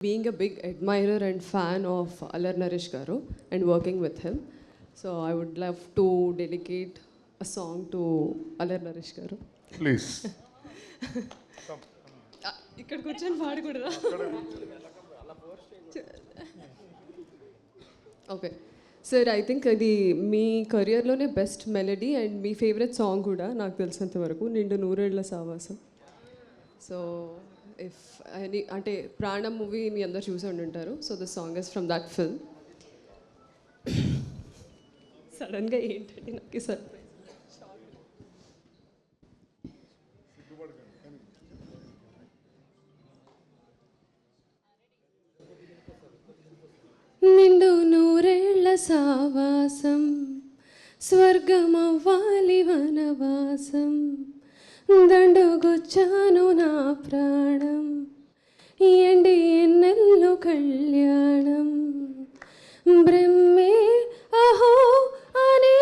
Being a big admirer and fan of Alar Naresh Garu and working with him, so I would love to dedicate a song to Alar Naresh Garu. Please ఇక్కడ కూర్చొని పాడకూడదా? Okay sir, I think అది మీ కెరియర్లోనే best melody and మీ favourite song కూడా నాకు తెలిసినంత వరకు నిండు నూరేళ్ల సావాసం. సో ఇఫ్ అని అంటే ప్రాణం మూవీ మీ అందరు చూసి ఉంటారు. So the song is from that film. సడన్గా ఏంటంటే నాకు సర్ప్రైజ్. నిండు నూరేళ్ల సావాసం స్వర్గమవ్వాలి వనవాసం, దండుగొచ్చాను నా ప్రాణం ఎండి ఎన్నెల్లు కళ్యాణం, బ్రహ్మే అహో అనే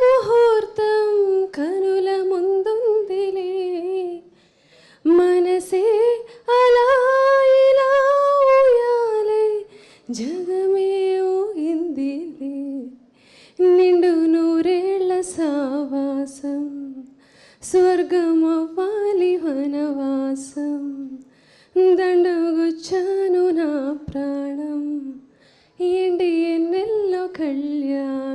ముహూర్తం కనుల ముందుందిలే, మనసే అలా ఇలా ఊయాలై జగమే ఊగిందిలే, నిండు నూరేళ్ల సావాసం స్వర్గమవ్వాలి వనవాసం, దండగుచ్చాను నా ప్రాణం ఎండి ఎన్నెల్లో కళ్యాణం.